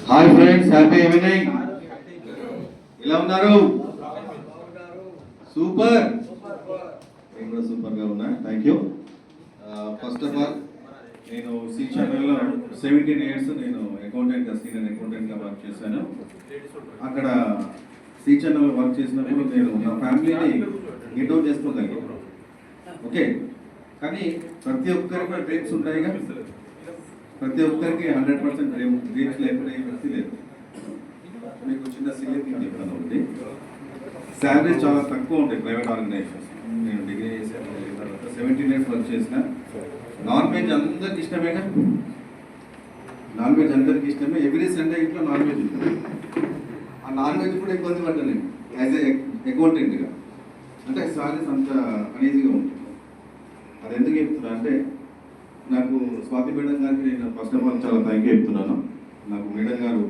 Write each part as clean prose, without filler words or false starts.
Hi friends, happy evening. ఎలా ఉన్నారు? Super. నేను కూడా సూపర్గా ఉన్నా. Thank you. First of all నేను సి ఛానల్లో 17 years నేను అకౌంటెంట్గా, సీనియర్ అకౌంటెంట్గా వర్క్ చేశాను. అక్కడ సి ఛానల్లో వర్క్ చేసినప్పుడు నేను నా ఫ్యామిలీని గెట్ అవుట్ చేసుకోగలిగాను. ఓకే, కానీ ప్రతి ఒక్కరికి డ్రీమ్స్ ఉంటాయిగా. ప్రతి ఒక్కరికి 100% డ్రీమ్స్ లేకుండా ఏ వ్యక్తి లేదు. మీకు చిన్న సిలింగ్ చెప్తాను. ఒకటి, శాలరీస్ చాలా తక్కువ ఉంటాయి ప్రైవేట్ ఆర్గనైజేషన్స్. నేను డిగ్రీ చేసాను, తర్వాత 17 years వర్క్ చేసిన. నాన్ వెజ్ అందరికి ఇష్టమేగా. నాన్ వెజ్ అందరికి ఇష్టమే. ఎవ్రీ సండే ఇంట్లో నాన్ వెజ్ ఉంటుంది. ఆ నాన్ వెజ్ కూడా ఇబ్బంది పడ్డాను యాజ్ ఏ అకౌంటెంట్గా. అంటే శాలరీస్ అంత అనీజీగా ఉంటుంది. అది ఎందుకు చెప్తున్నా అంటే, నాకు స్వాతి మేడం గారికి నేను ఫస్ట్ ఆఫ్ ఆల్ చాలా థ్యాంక్ యూ చెప్తున్నాను. నాకు మేడం గారు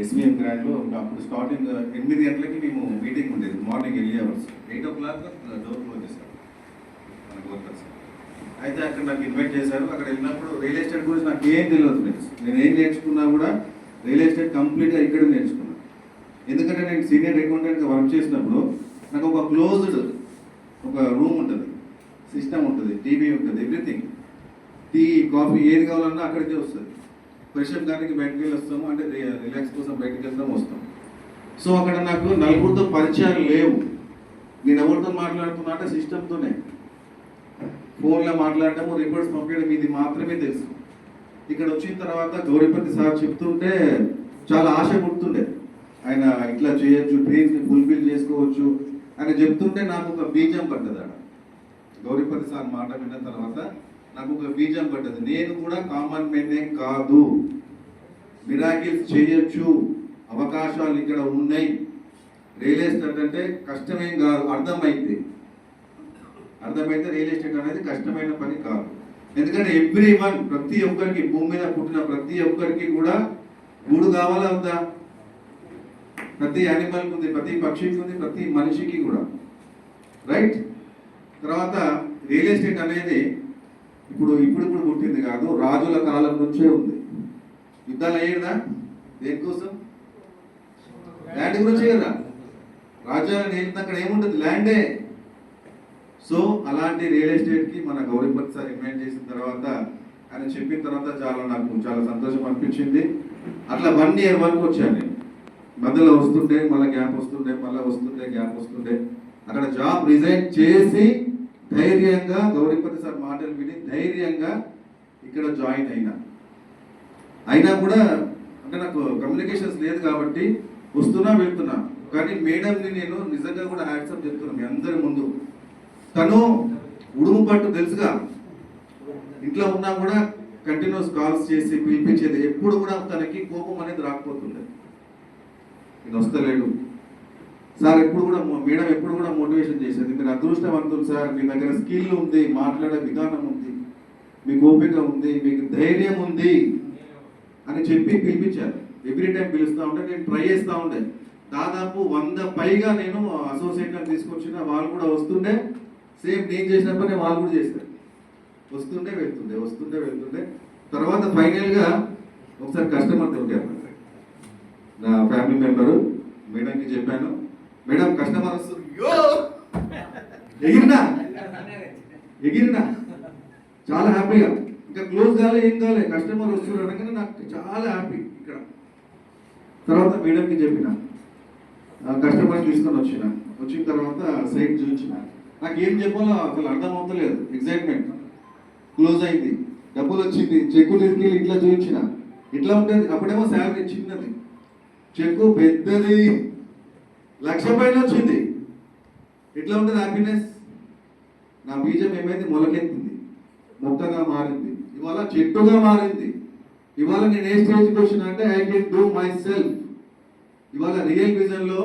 ఎస్బీఎం గ్రాండ్లో అప్పుడు స్టార్టింగ్ 8 గంటలకి మేము మీటింగ్ ఉండేది. Morning 8 hours 8 o'clock door close చేశారు మనకు వర్కర్స్. అయితే అక్కడ నాకు ఇన్వైట్ చేశారు. అక్కడ వెళ్ళినప్పుడు రియల్ ఎస్టేట్ గురించి నాకు ఏం తెలియదు ఫ్రెండ్స్. నేను ఏం నేర్చుకున్నా కూడా రియల్ ఎస్టేట్ కంప్లీట్గా ఇక్కడ నేర్చుకున్నాను. ఎందుకంటే నేను సీనియర్ అకౌంటెంట్గా వర్క్ చేసినప్పుడు నాకు ఒక క్లోజ్డ్ ఒక రూమ్ ఉంటుంది, సిస్టమ్ ఉంటుంది, టీవీ ఉంటుంది, ఎవ్రీథింగ్. టీ, కాఫీ ఏది కావాలన్నా అక్కడికే వస్తుంది. ఫ్రెషప్ గారికి బయటకు వెళ్ళి వస్తాము, అంటే రిలాక్స్ కోసం బయటకు వెళ్తాము, వస్తాం. సో అక్కడ నాకు నలుగురితో పరిచయాలు లేవు. నేను ఎవరితో మాట్లాడుతున్నా అంటే సిస్టమ్తోనే. ఫోన్లో మాట్లాడటము, రిపోర్ట్స్ పంపించడం, ఇది మాత్రమే తెలుసు. ఇక్కడ వచ్చిన తర్వాత గౌరీపతి సార్ చెప్తుంటే చాలా ఆశ పుడుతుండే. ఆయన ఇట్లా చేయొచ్చు, డ్రీమ్స్ని ఫుల్ఫిల్ చేసుకోవచ్చు అని చెప్తుంటే నాకు ఒక బీజం పడ్డది. ఆడ గౌరీపతి సార్ మాట విన్న తర్వాత నాకు ఒక బీజం పడ్డది. నేను కూడా కామన్ మెన్నే కాదు, మిరాకిల్స్ చేయొచ్చు, అవకాశాలు ఇక్కడ ఉన్నాయి. రియల్ ఎస్టేట్ అంటే కష్టమేం కాదు. అర్థమైతే రియల్ ఎస్టేట్ అనేది కష్టమైన పని కాదు. ఎందుకంటే ఎవ్రీ వన్, ప్రతి ఒక్కరికి, భూమి మీద పుట్టిన ప్రతి ఒక్కరికి కూడా గూడు కావాలా ఉందా? ప్రతి యానిమల్కి ఉంది, ప్రతి పక్షికి ఉంది, ప్రతి మనిషికి కూడా. రైట్? తర్వాత రియల్ ఎస్టేట్ అనేది ఇప్పుడు పుట్టింది కాదు, రాజుల కాలం నుంచే ఉంది. యుద్ధాలు అయ్యేదా? దేనికోసం? ల్యాండ్ గురించే కదా. రాజ్యాలను ఏలితే అక్కడ ఏముంటుంది? ల్యాండే. సో అలాంటి రియల్ ఎస్టేట్కి మన గౌరీపతి సార్ ఇన్వైట్ చేసిన తర్వాత, ఆయన చెప్పిన తర్వాత నాకు చాలా సంతోషం అనిపించింది. అట్లా 1 year వరకు వచ్చాను నేను. మధ్యలో వస్తుండే, మళ్ళీ గ్యాప్ వస్తుండే, మళ్ళీ వస్తుండే, గ్యాప్ వస్తుండే. అక్కడ జాబ్ రిజైన్ చేసి ధైర్యంగా గౌరీపతి సార్ మాటలు విని ధైర్యంగా ఇక్కడ జాయిన్ అయినా కూడా, అంటే నాకు కమ్యూనికేషన్స్ లేదు కాబట్టి వస్తున్నా వెళ్తున్నా. కానీ మేడంని నేను నిజంగా కూడా హ్యాట్సప్ చెప్తున్నాను మీ అందరి ముందు. తను ఉడుము పట్టు తెలుసుగా. ఇంట్లో ఉన్నా కూడా కంటిన్యూస్ కాల్స్ చేసి పిలిపించేది. ఎప్పుడు కూడా తనకి కోపం అనేది రాకపోతుంది. ఇది వస్తలేడు సార్, మేడం ఎప్పుడు కూడా మోటివేషన్ చేసేది. మీరు అదృష్టవంతులు సార్, మీ దగ్గర స్కిల్ ఉంది, మాట్లాడే విధానం ఉంది, మీకు ఓపిక ఉంది, మీకు ధైర్యం ఉంది అని చెప్పి పిలిపించారు. ఎవ్రీ టైం పిలుస్తూ ఉంటే నేను ట్రై చేస్తూ ఉండే. దాదాపు 100 పైగా నేను అసోసియేట్లను తీసుకొచ్చిన. వాళ్ళు కూడా వస్తుండే, సేమ్ నేను చేసినప్పుడే వాళ్ళు కూడా చేశారు. వస్తుండే వెళ్తుండే. తర్వాత ఫైనల్గా ఒకసారి కస్టమర్ దొరికారు. నా ఫ్యామిలీ మెంబరు మేడంకి చెప్పాను, మేడం కస్టమర్ వస్తుంది. ఎగిరినా చాలా హ్యాపీగా. ఇంకా క్లోజ్ కాలే, ఏం కాలే, కస్టమర్ వస్తున్నారు అనగానే నాకు చాలా హ్యాపీ ఇక్కడ. తర్వాత మేడంకి చెప్పిన, కస్టమర్ తీసుకొని వచ్చిన తర్వాత సైట్ చూపించిన. నాకు ఏం చెప్పాలో అసలు అర్థం అవుతలేదు. ఎగ్జైట్మెంట్. క్లోజ్ అయింది, డబ్బులు వచ్చింది, చెక్కు తీసుకెళ్ళి ఇట్లా చూపించిన. ఇట్లా ఉంటుంది. అప్పుడేమో శాలరీ చిన్నది, చెక్కు పెద్దది, 1,00,000 పైన వచ్చింది. ఎట్లా ఉంటుంది హ్యాపీనెస్? నా బీజం ఏమైంది? మొలకెత్తింది, మొక్కగా మారింది, ఇవాళ చెట్టుగా మారింది. ఇవాళ నేను ఏ స్టేజ్కి వచ్చినా అంటే I can do my self. ఇవాళ రియల్ విజన్లో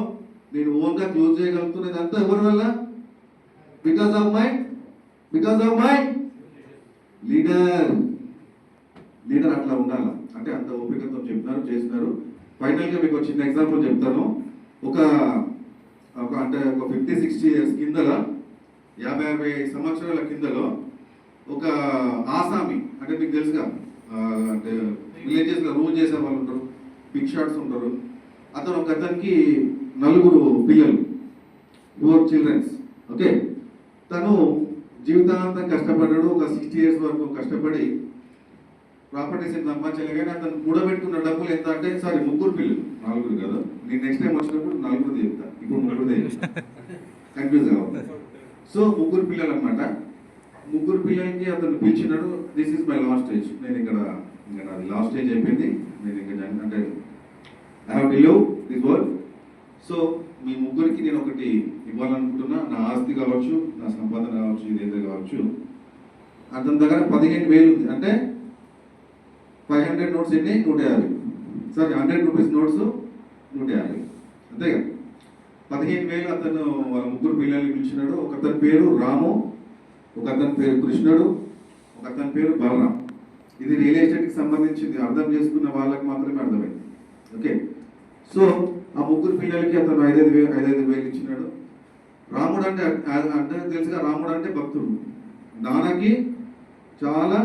నేను ఓన్గా క్లోజ్ చేయగలుగుతున్నది అంతా ఎవరి వల్ల? Because of my leader. అట్లా ఉండాలి. అంటే అంత ఓపికతో చెప్తున్నారు, చేస్తున్నారు. ఫైనల్గా మీకు ఒక చిన్న ఎగ్జాంపుల్ చెప్తాను. ఒక 50-60 years కిందలో, 50-60 సంవత్సరాల కిందలో ఒక ఆసామి, అంటే మీకు తెలుసుగా, అంటే విలేజెస్లో రూల్ చేసే వాళ్ళు ఉంటారు. బిగ్ షాట్స్ ఉంటారు. అతనికి 4 పిల్లలు, 4 చిల్డ్రన్స్. ఓకే, తను జీవితాంతం కష్టపడ్డాడు. ఒక 60 years వరకు కష్టపడి ప్రాపర్టీస్ సంపాదించలే. కానీ అతను కూడబెట్టుకున్న డబ్బులు ఎంత అంటే, సారీ 3 పిల్లలు, 4 కదా. నేను నెక్స్ట్ టైం వచ్చినప్పుడు 4 చెప్తా, ఇప్పుడు 3 కన్ఫ్యూజ్ కావాలి. సో 3 పిల్లలు అనమాట. 3 పిల్లలకి అతను పిలిచినాడు. This is my last stage. నేను ఇంకా నాది లాస్ట్ స్టేజ్ అయిపోయింది. నేను ఇంకా అంటే I have to live this world. So మీ 3కి నేను ఒకటి ఇవ్వాలనుకుంటున్నా. నా ఆస్తి కావచ్చు, నా సంపాదన కావచ్చు, ఇదేదో కావచ్చు. అతని దగ్గర 15,000 ఉంది. అంటే 500 నోట్స్ ఎన్ని? 150. Sorry 100 rupees notes 150. అంతేగా. 15,000 అతను వాళ్ళ 3 పిల్లల్ని పిలిచినాడు. ఒకతని పేరు రాము, ఒకతని పేరు కృష్ణుడు, ఒకతని పేరు బలరాం. ఇది రియల్ ఎస్టేట్కి సంబంధించింది. అర్థం చేసుకున్న వాళ్ళకి మాత్రమే అర్థమైంది. ఓకే, సో ఆ 3 పిల్లలకి అతను 5,000 ఇచ్చినాడు. రాముడు అంటే తెలుసుగా, రాముడు అంటే భక్తుడు. నాన్నకి చాలా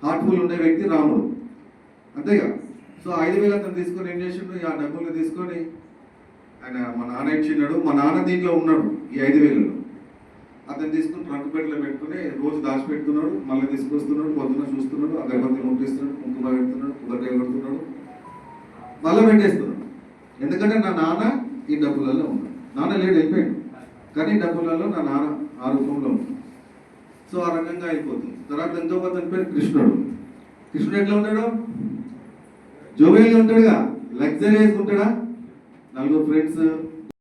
హార్ట్ఫుల్ ఉండే వ్యక్తి రాముడు, అంతేగా. సో 5,000 అతను తీసుకొని ఏం చేసిండు, ఆ డబ్బులు తీసుకొని ఆయన మా నాన్న ఇచ్చినాడు. మా నాన్న దీంట్లో ఉన్నాడు. ఈ 5,000 అతను తీసుకుని ట్రంక్ పెట్టలో పెట్టుకుని రోజు దాచిపెడుతున్నాడు. మళ్ళీ తీసుకొస్తున్నాడు, పొద్దున్న చూస్తున్నాడు, అగరబత్తి ముట్టిస్తున్నాడు, కుంకుమ పెడుతున్నాడు, కొబ్బరికాయ కొడుతున్నాడు, మళ్ళీ పెట్టేస్తున్నాడు. ఎందుకంటే నా నాన్న ఈ డబ్బులలో ఉన్నాడు. నాన్న లేడు, వెళ్ళిపోయాడు, కానీ డబ్బులలో నా నాన్న ఆ రూపంలో ఉన్నాడు. సో ఆ రకంగా అయిపోతుంది. తర్వాత ఎంతో అతని పేరు కృష్ణుడు. కృష్ణుడు ఎట్లా ఉంటాడు? జోవేల్గా ఉంటాడుగా, లగ్జరీస్ ఉంటాడా, 4 ఫ్రెండ్స్,